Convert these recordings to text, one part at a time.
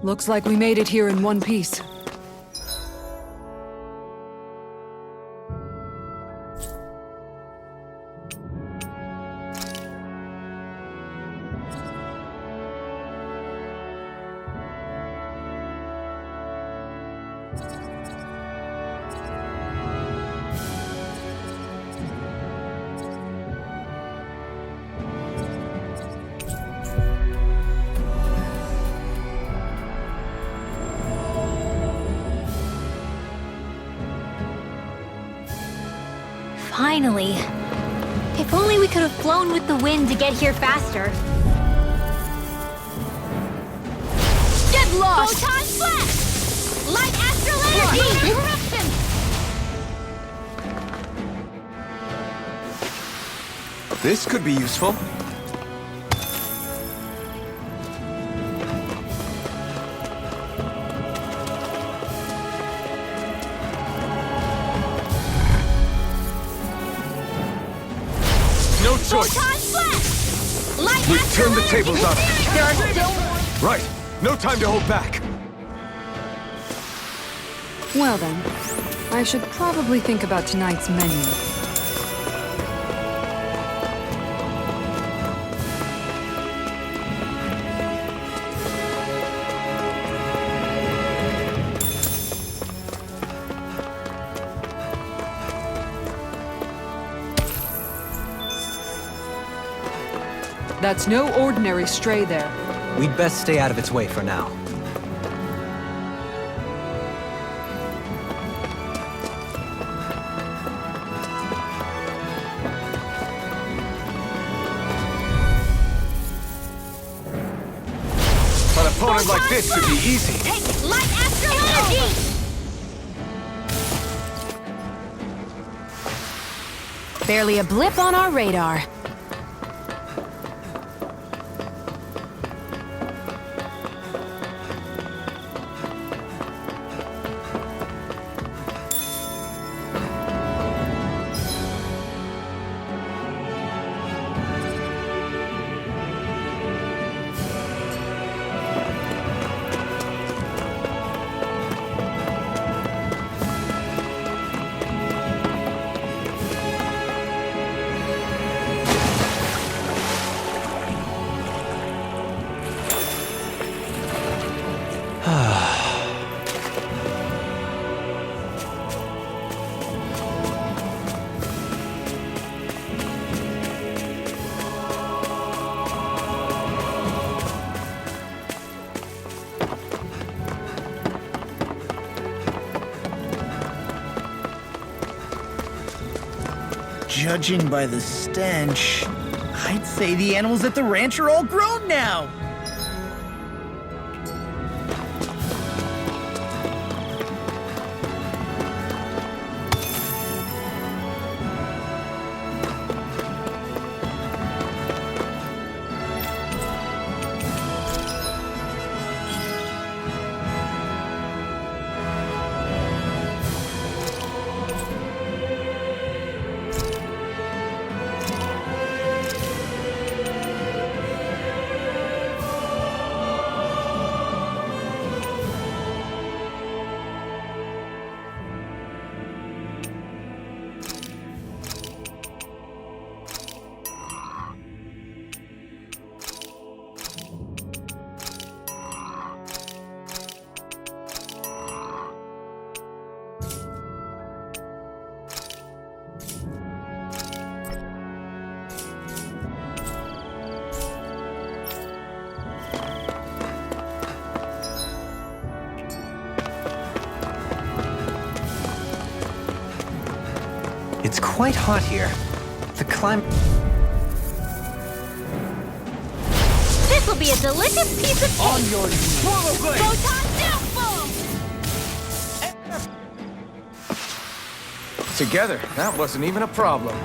Looks like we made it here in one piece. Finally. If only we could have flown with the wind to get here faster. Get lost! Photon flash! Light astral energy! Eruption! This could be useful. No choice. Photon flash! Light We've astral turned the energy! tables on it. There are still more. Right. No time to hold back. Well then, I should probably think about tonight's menu. That's no ordinary stray there. We'd best stay out of its way for now. An opponent like this should be easy. Take light astral energy! Barely a blip on our radar. Judging by the stench, I'd say the animals at the ranch are all grown now. It's quite hot here. The climate... This will be a delicious piece of cake! On your knees. Photon downfall! Together, that wasn't even a problem.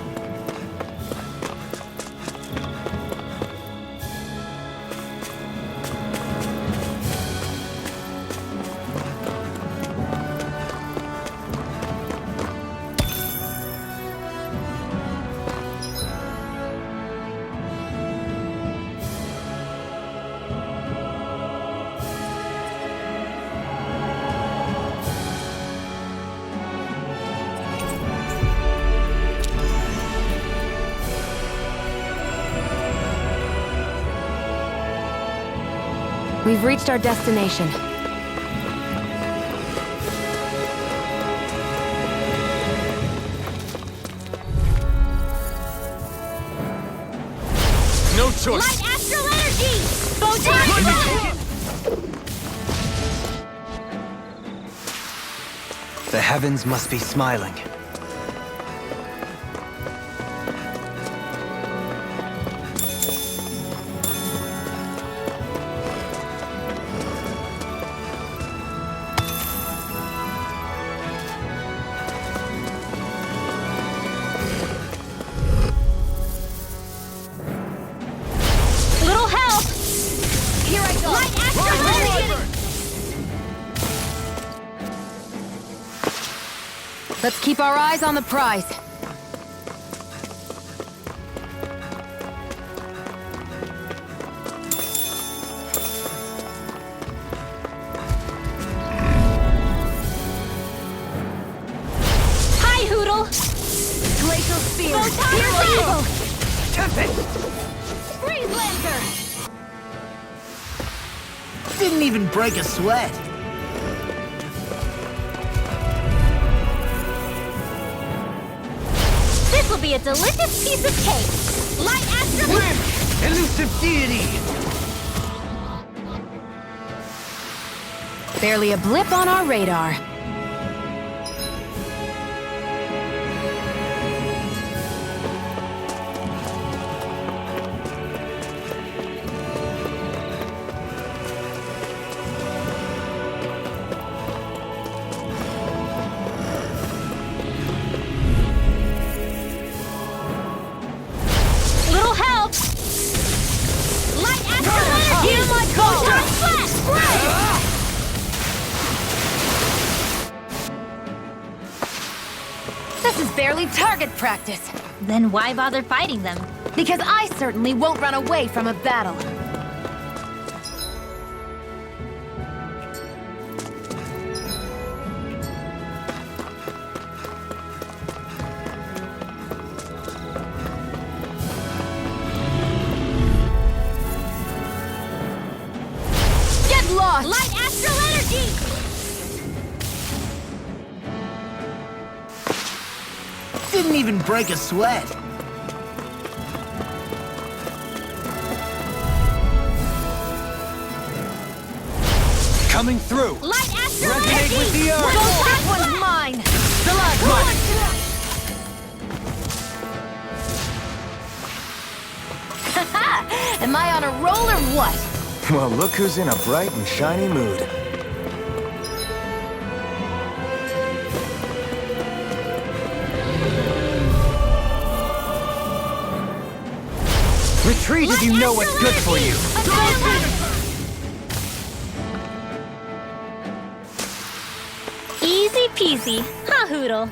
We've reached our destination. No choice! Light astral energy! Photon blast! The heavens must be smiling. Little help! Here I go! Light astral energy! Let's keep our eyes on the prize. Hi, Hoodle! Glacial Spear. Photon blast! Tempest! Freeze Lancer! Didn't even break a sweat. This will be a delicious piece of cake! Light astral blast! Elusive deity! Barely a blip on our radar. Little help! Light astral energy! Hear my call! Photon blast! Spread! This is barely target practice. Then why bother fighting them? Because I certainly won't run away from a battle. Get lost! Light astral energy! Didn't even break a sweat. Coming through! Light astral Resonate energy! with the earth. Photon That one's blast! mine! Am I on a roll or what? Well, look who's in a bright and shiny mood. Retreat if you know what's good for you! Easy peasy, huh, Hoodle?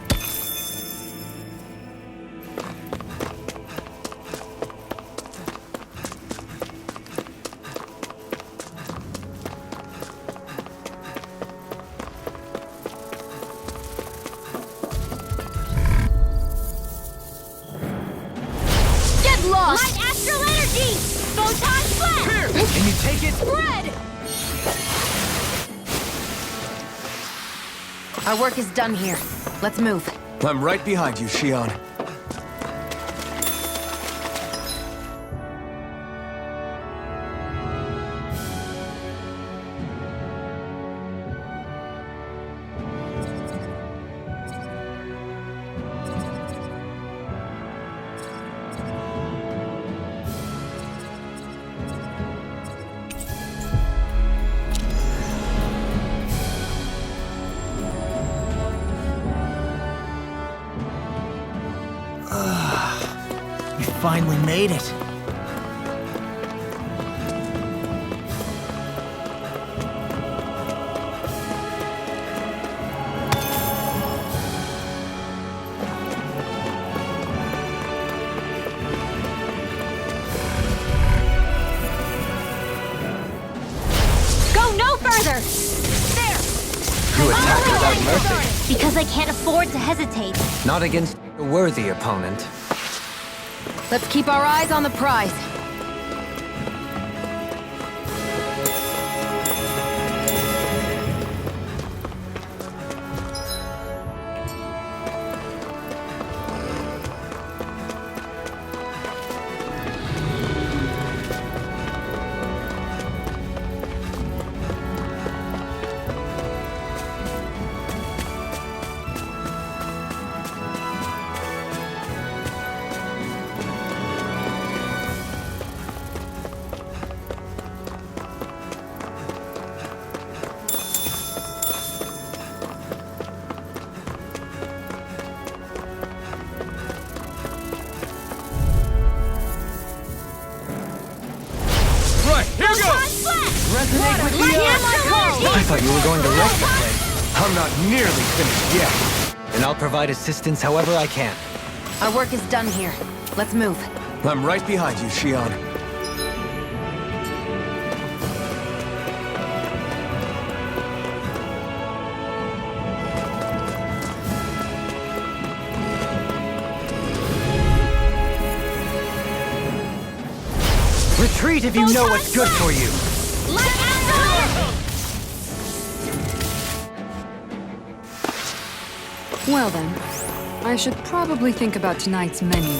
Get lost! Light astral energy! Photon blast! Can you take it? Spread! Our work is done here. Let's move. I'm right behind you, Shion. We finally made it. Go no further! You attack without mercy. Because I can't afford to hesitate. Not against a worthy opponent. Let's keep our eyes on the prize. Resonate with the earth! I thought you were going to wreck the place. I'm not nearly finished yet. And I'll provide assistance however I can. Our work is done here. Let's move. I'm right behind you, Shion. Retreat if you know what's good for you. Well then, I should probably think about tonight's menu.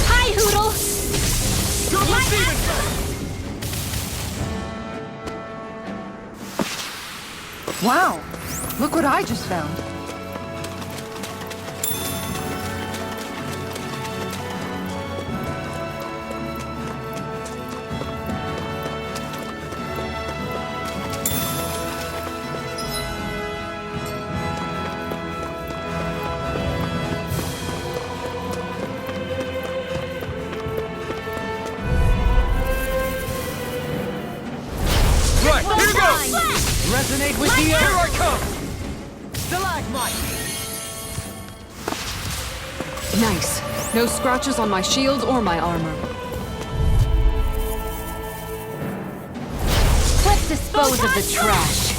Hi, Hoodle! Wow, look what I just found. Right, here we go! Resonate with the Here earth! I come! Stalagmite! Nice. No scratches on my shield or my armor. Let's dispose of the trash.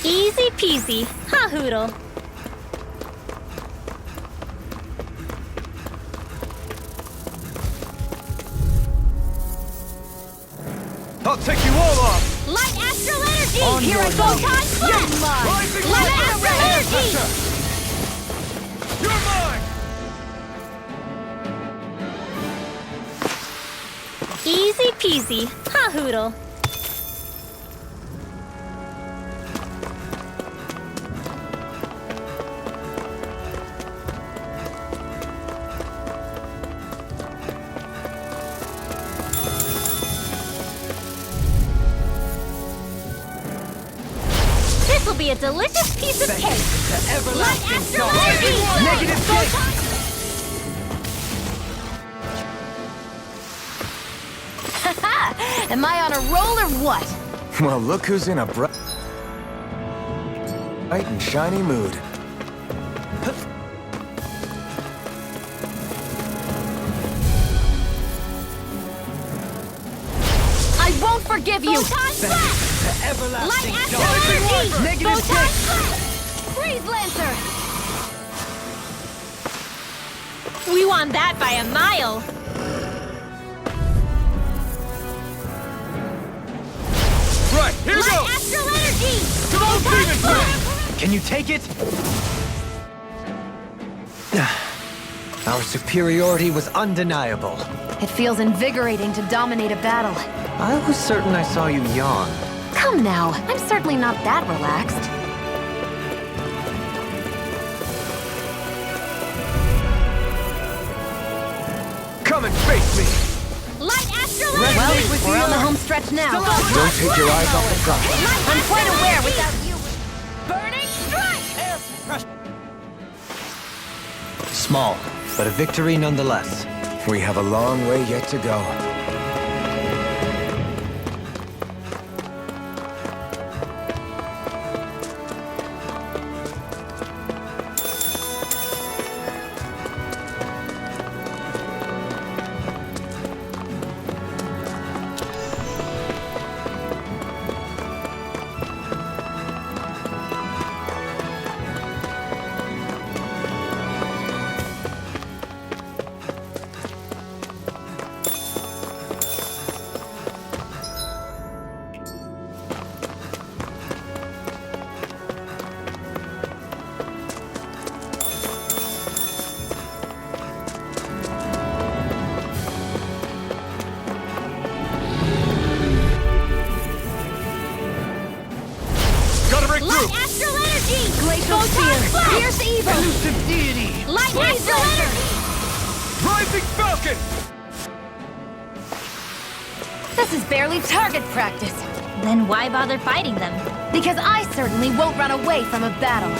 Easy peasy, huh, Hoodle? I'll take you all off! Light astral energy! On Here your I go, knees. time flash! Rising Light Lightning astral Air energy! Pressure! You're mine! Easy peasy, huh, Hoodle? This'll be a delicious piece of cake! Light Everlasting astral dawn! energy! Negative Photon- Am I on a roll or what? Well, look who's in a bright and shiny mood. I won't forgive you! Photon flash! The everlasting Light dawn! astral energy! Negative Photon six! flash! Freeze Lancer! We won that by a mile! Right, here we Light go! astral energy! Come on, Photon Demon flash! Can you take it? Our superiority was undeniable. It feels invigorating to dominate a battle. I was certain I saw you yawn. Come now, I'm certainly not that relaxed. Come and face me! Light astral Resonate energy! with the We're on the earth. home stretch now. Don't take your eyes off the prize. I'm quite aware without you. Burning strike! Small, but a victory nonetheless. We have a long way yet to go. Fierce evil! Elusive deity! Light astral energy! Rising Falcon! This is barely target practice. Then why bother fighting them? Because I certainly won't run away from a battle.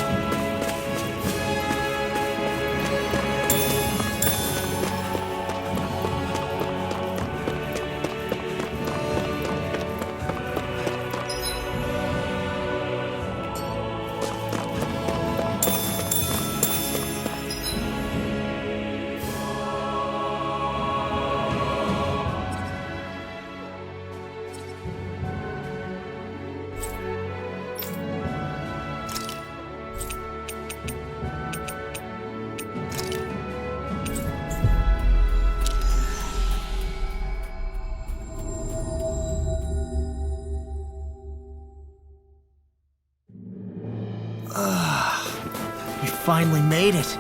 We finally made it.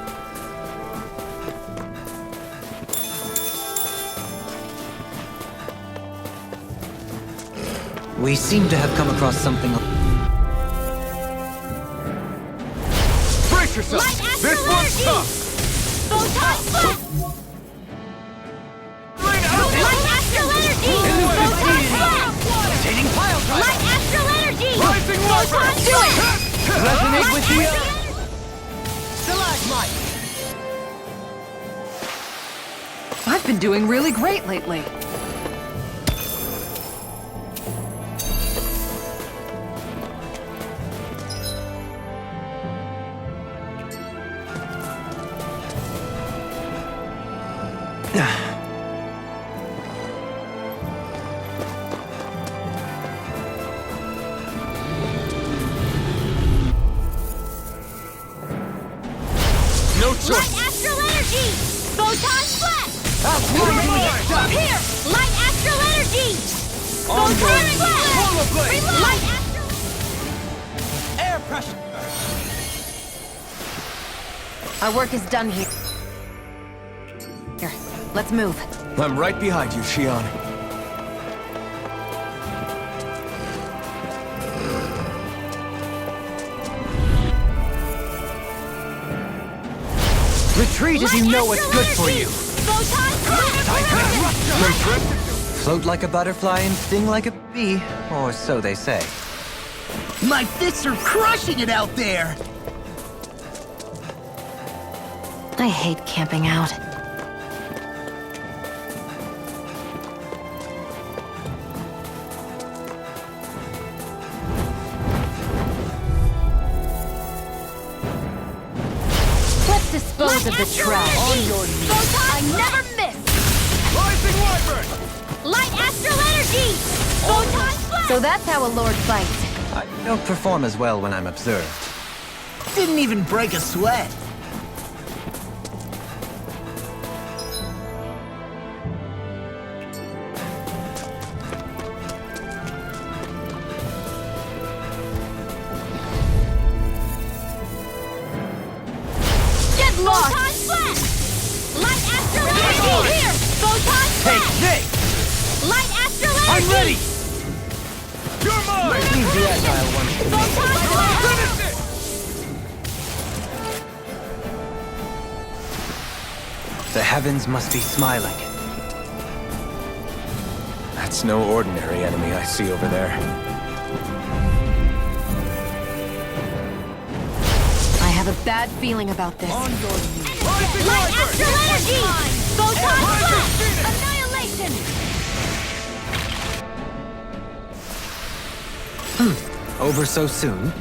We seem to have come across something. Brace yourself! Light astral This one's energy! tough! Photon splat! Rain out! Light astral energy! Photon splat! Rotating pile driver! Light astral energy! Rising Wyvern! Photon splat! Resonate with the Stalagmite! I've been doing really great lately. No Light choice! astral energy! Photon splat! Here! Light astral energy! Photon splat! Rollerblade! Light astral... air pressure! Our work is done here. Here, let's move. I'm right behind you, Shion. Retreat if you know what's good for you. Photon splat! Float like a butterfly and sting like a bee, or so they say. My fists are crushing it out there! I hate camping out. Let's dispose of the trash. On your knees. I never miss! Rising Wyvern! Light astral energy! Photon splat! So that's how a lord fights. I don't perform as well when I'm observed. Didn't even break a sweat. Get lost! Photon splat! Light astral energy! Here! Photon splat! Take this! Light astral energy! I'm ready! You're mine! Leave the agile one to me. Photon splat! Finish it! The heavens must be smiling. That's no ordinary enemy I see over there. I have a bad feeling about this. Rising Light Wyvern! astral energy! Photon Rising splat! Phoenix! Annihilation! Over so soon?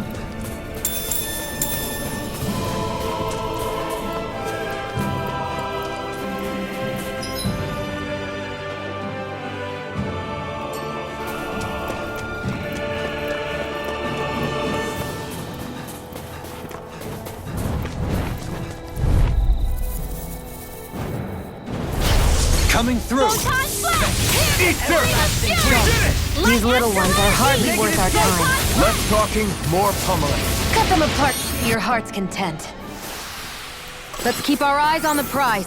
Coming through! Photon splat! Here! Eat dirt! We We did it! These little ones are hardly worth our time. Less talking, more pummeling. Cut them apart to your heart's content. Let's keep our eyes on the prize.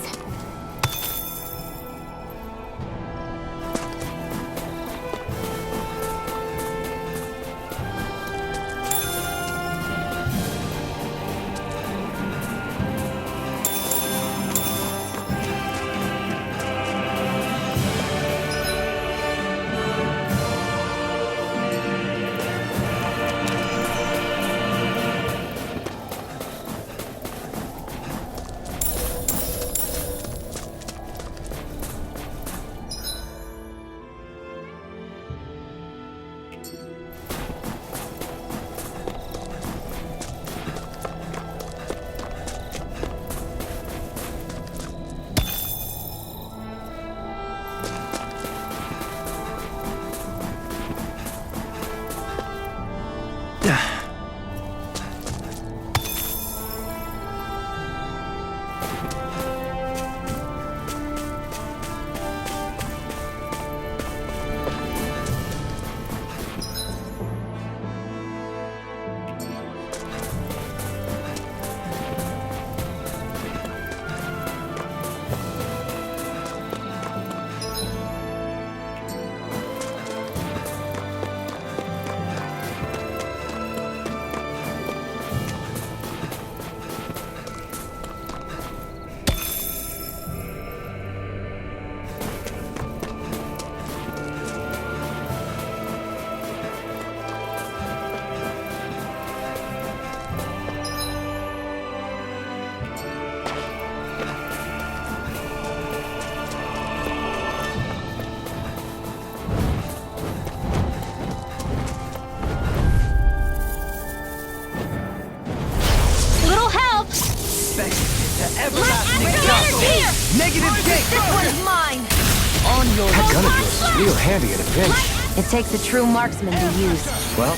real handy at a pinch. It takes a true marksman to use. Well,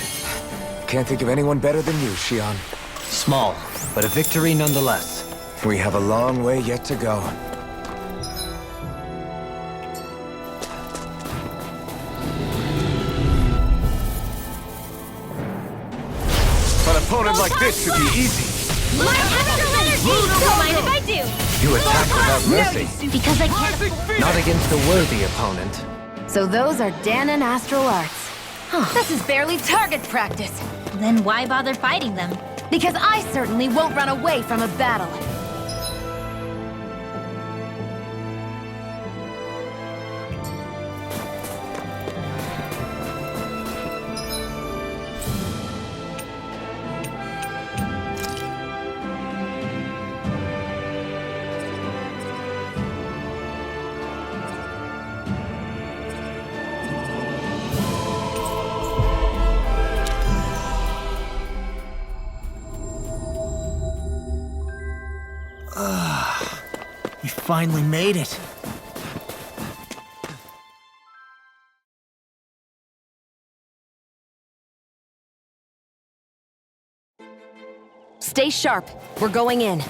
can't think of anyone better than you, Shion. Small, but a victory nonetheless. We have a long way yet to go. An opponent like this should be easy. My extra energy! Don't mind if I do! You attack without mercy. Because I can't afford Not against a worthy opponent. So those are Dan and Astral Arts. This is barely target practice. Then why bother fighting them? Because I certainly won't run away from a battle. You finally made it. Stay sharp. We're going in.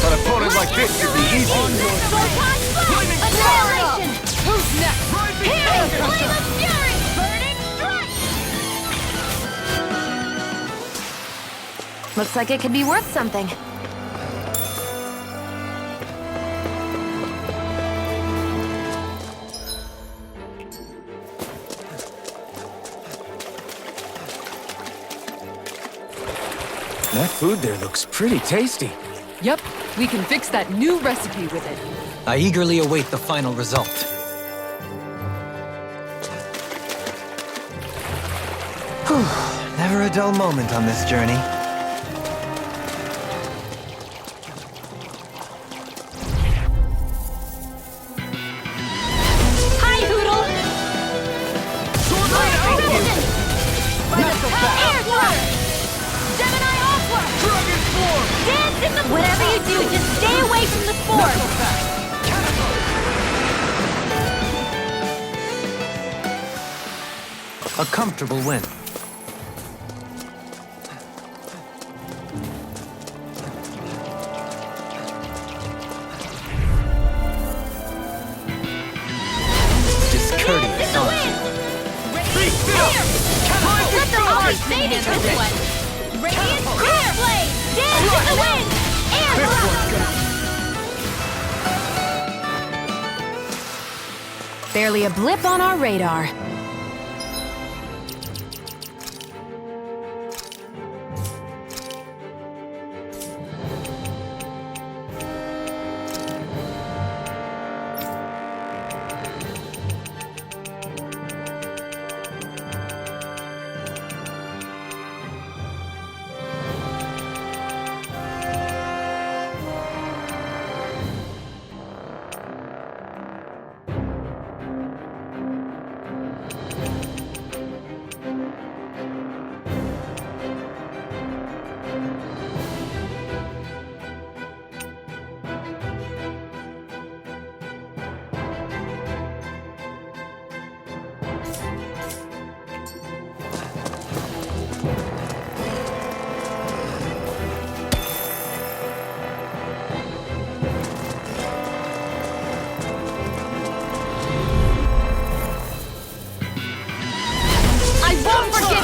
An opponent like this should be easy. Annihilation! Who's next? Here! Flame of Fury! Burning Strike! Looks like it could be worth something. That food there looks pretty tasty. Yep, we can fix that new recipe with it. I eagerly await the final result. Whew, never a dull moment on this journey. Hi, Hoodle! Air Thrust! Gemini Aqua! Dance in the Whatever you do, just stay away from the spore! A comfortable win. Discourteous, aren't you? Let them always baby this one! Radiant Clear Blade! Dance in the wind! Air Thrust! Barely a blip on our radar.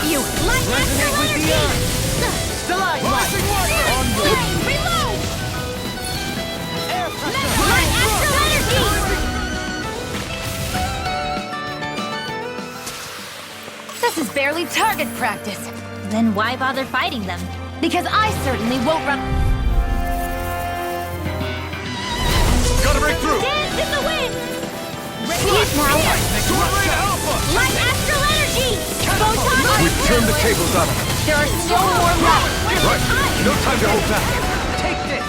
You! Light Astral Energy! Reload! Light Astral Energy! This is barely target practice. Then why bother fighting them? Because I certainly won't run. Gotta break through! Dance in the wind! See it now. Light Astral Energy! Photon! We've turned the tables on them. There are still more left. Right. No time to hold back. Take this!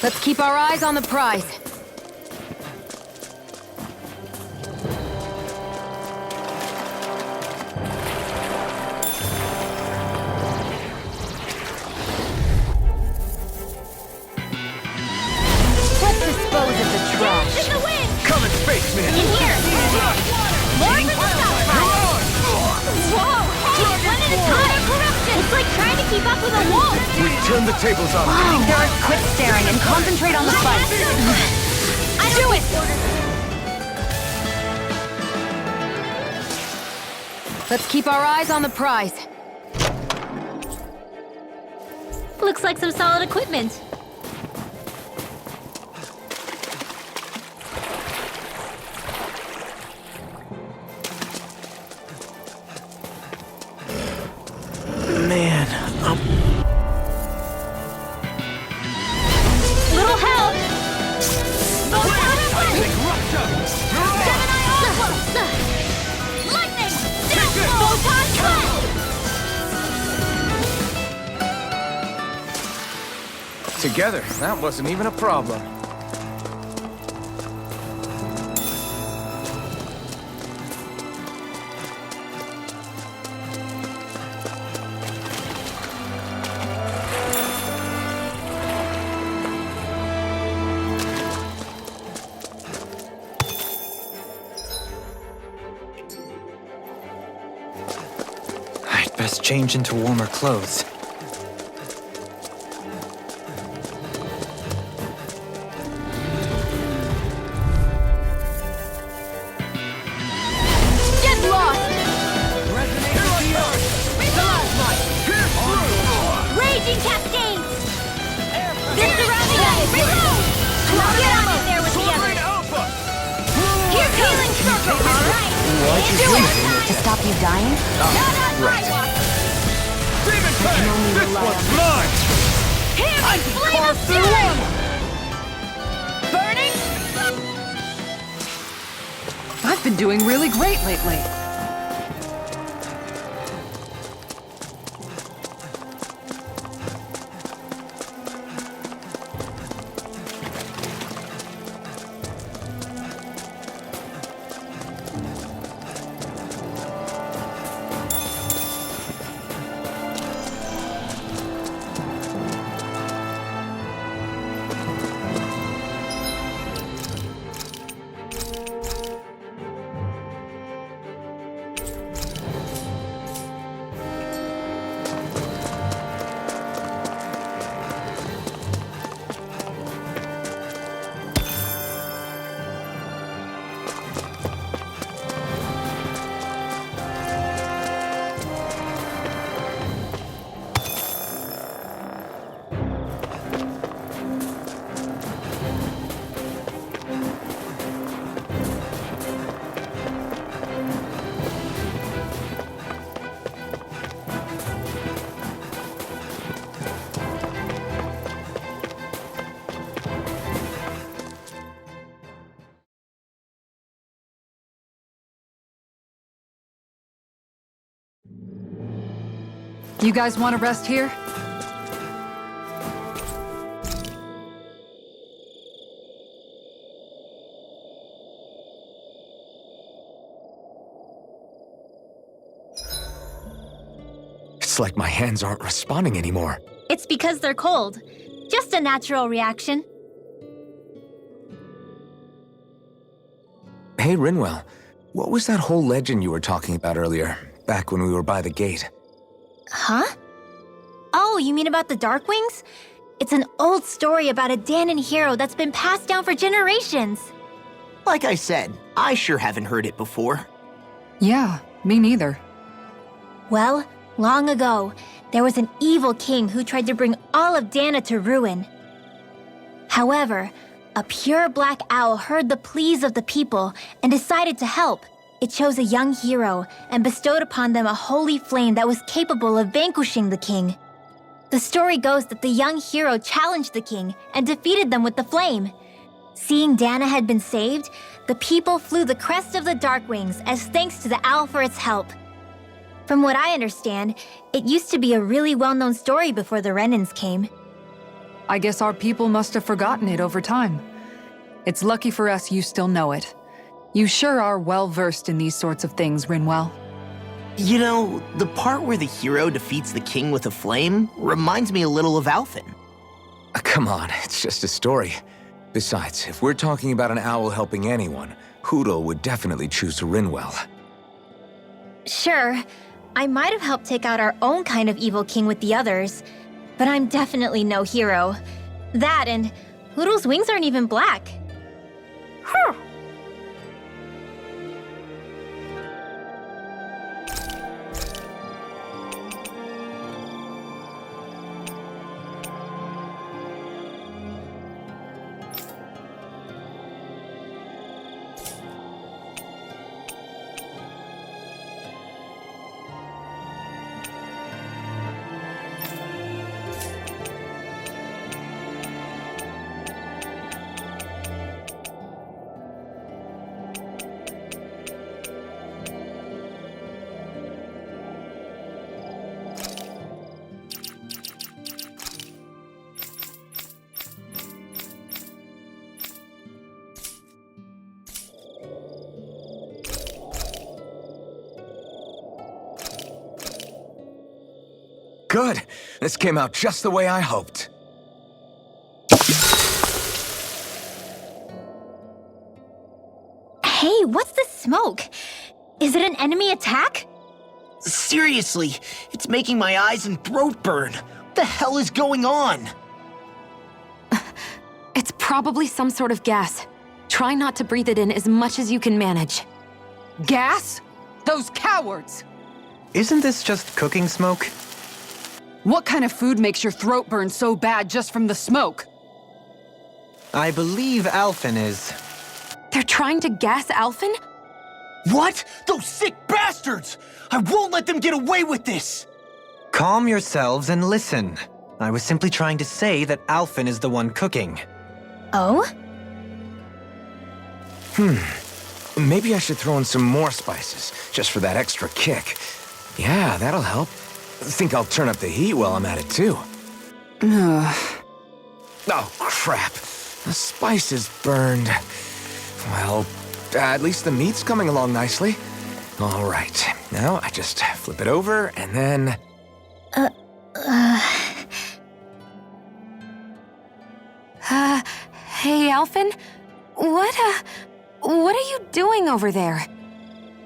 Let's keep our eyes on the prize. Let's dispose of the trash. In the wind! Come and face me. In here! More for the stockpile! Whoa! Hey! One at a time! Corruption! It's like trying to keep up with a wolf! We've turned the tables on them. Wow, Derek, quit staring and concentrate on the fight. Do it! Let's keep our eyes on the prize. Looks like some solid equipment. Man, Little help! Gemini Alpha! Lightning! Photon Blast! Together, that wasn't even a problem. I'd best change into warmer clothes. Get lost! Raging cascades! They're surrounding us! Reload! Get on in there with the others! Here's healing circle! Alright! Do it! To stop you dying? Not on my watch! Demon Tank! This one's mine! Here, flame of fury! Burning? I've been doing really great lately. You guys want to rest here? It's like my hands aren't responding anymore. It's because they're cold. Just a natural reaction. Hey, Rinwell. What was that whole legend you were talking about earlier, back when we were by the gate? Huh? Oh, you mean about the Darkwings? It's an old story about a Danon hero that's been passed down for generations. Like I said, I sure haven't heard it before. Yeah, me neither. Well, long ago, there was an evil king who tried to bring all of Dana to ruin. However, a pure black owl heard the pleas of the people and decided to help. It chose a young hero and bestowed upon them a holy flame that was capable of vanquishing the king. The story goes that the young hero challenged the king and defeated them with the flame. Seeing Dana had been saved, the people flew the crest of the Darkwings as thanks to the owl for its help. From what I understand, it used to be a really well-known story before the Renans came. I guess our people must have forgotten it over time. It's lucky for us you still know it. You sure are well-versed in these sorts of things, Rinwell. You know, the part where the hero defeats the king with a flame reminds me a little of Alphen. Come on, it's just a story. Besides, if we're talking about an owl helping anyone, Hootle would definitely choose Rinwell. Sure, I might have helped take out our own kind of evil king with the others, but I'm definitely no hero. That and Hootle's wings aren't even black. Huh. Good. This came out just the way I hoped. Hey, what's the smoke? Is it an enemy attack? Seriously, it's making my eyes and throat burn. What the hell is going on? It's probably some sort of gas. Try not to breathe it in as much as you can manage. Gas? Those cowards! Isn't this just cooking smoke? What kind of food makes your throat burn so bad just from the smoke? I believe Alphen is. They're trying to gas Alphen? What? Those sick bastards! I won't let them get away with this! Calm yourselves and listen. I was simply trying to say that Alphen is the one cooking. Oh? Maybe I should throw in some more spices, just for that extra kick. Yeah, that'll help. Think I'll turn up the heat while I'm at it, too. Oh, crap. The spice is burned. Well, at least the meat's coming along nicely. All right. Now I just flip it over, and then... Hey, Alphen? What are you doing over there?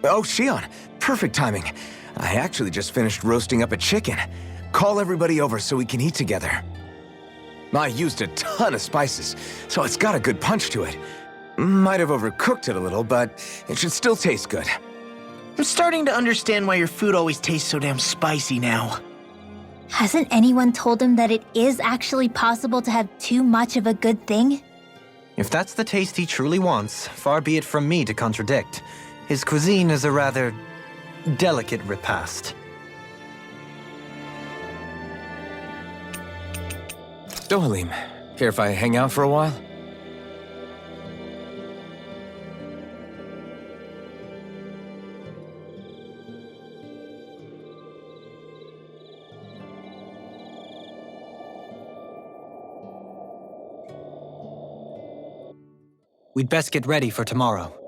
Oh, Shion. Perfect timing. I actually just finished roasting up a chicken. Call everybody over so we can eat together. I used a ton of spices, so it's got a good punch to it. Might have overcooked it a little, but it should still taste good. I'm starting to understand why your food always tastes so damn spicy now. Hasn't anyone told him that it is actually possible to have too much of a good thing? If that's the taste he truly wants, far be it from me to contradict. His cuisine is a rather delicate repast. Dohalim, care if I hang out for a while? We'd best get ready for tomorrow.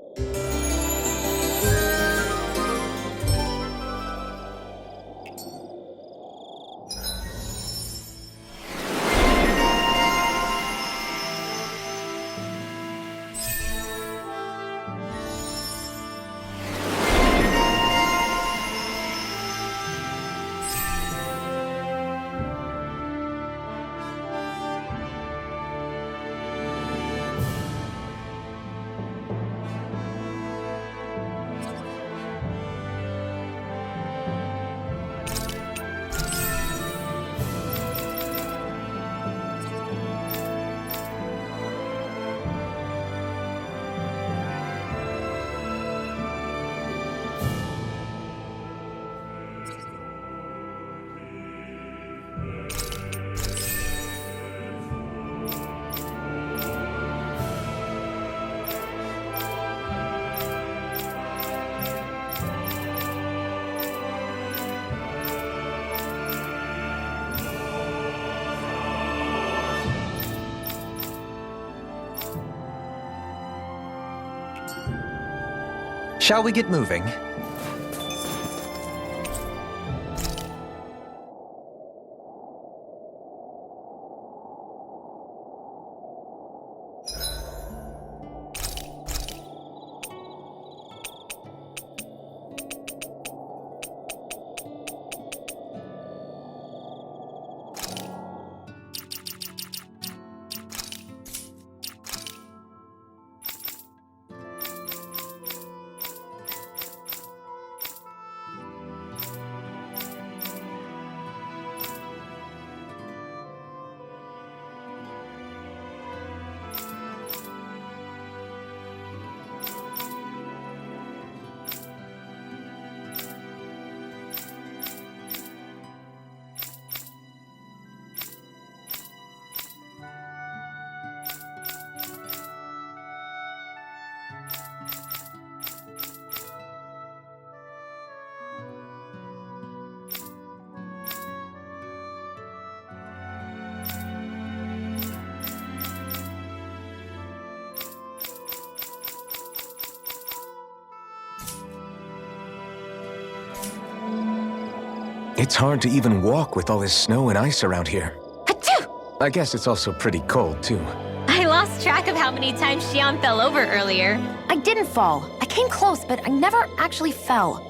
Shall we get moving? It's hard to even walk with all this snow and ice around here. Achoo! I guess it's also pretty cold, too. I lost track of how many times Xion fell over earlier. I didn't fall. I came close, but I never actually fell.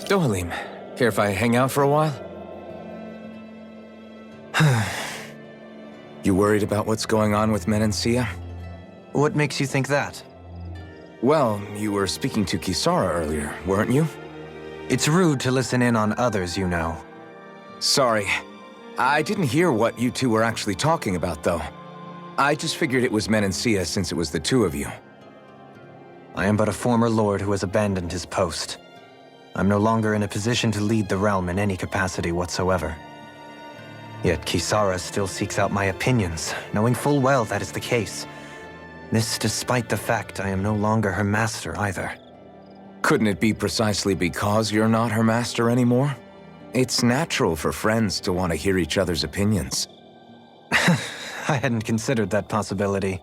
Dohalim, care if I hang out for a while? You worried about what's going on with Menancia? What makes you think that? Well, you were speaking to Kisara earlier, weren't you? It's rude to listen in on others, you know. Sorry. I didn't hear what you two were actually talking about, though. I just figured it was Menancia since it was the two of you. I am but a former lord who has abandoned his post. I'm no longer in a position to lead the realm in any capacity whatsoever. Yet Kisara still seeks out my opinions, knowing full well that is the case. This despite the fact I am no longer her master either. Couldn't it be precisely because you're not her master anymore? It's natural for friends to want to hear each other's opinions. I hadn't considered that possibility.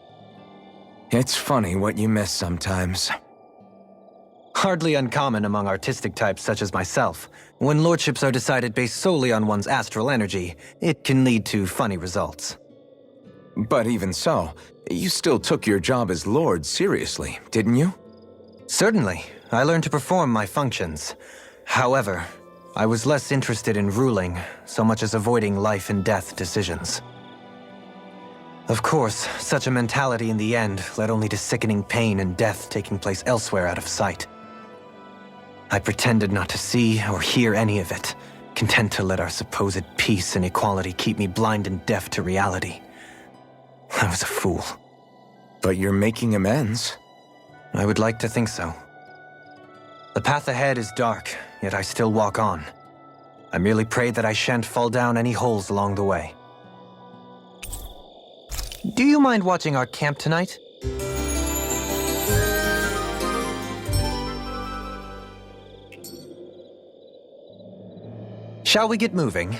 It's funny what you miss sometimes. Hardly uncommon among artistic types such as myself. When lordships are decided based solely on one's astral energy, it can lead to funny results. But even so, you still took your job as Lord seriously, didn't you? Certainly. I learned to perform my functions. However, I was less interested in ruling, so much as avoiding life and death decisions. Of course, such a mentality in the end led only to sickening pain and death taking place elsewhere out of sight. I pretended not to see or hear any of it, content to let our supposed peace and equality keep me blind and deaf to reality. I was a fool. But you're making amends. I would like to think so. The path ahead is dark, yet I still walk on. I merely pray that I shan't fall down any holes along the way. Do you mind watching our camp tonight? Shall we get moving?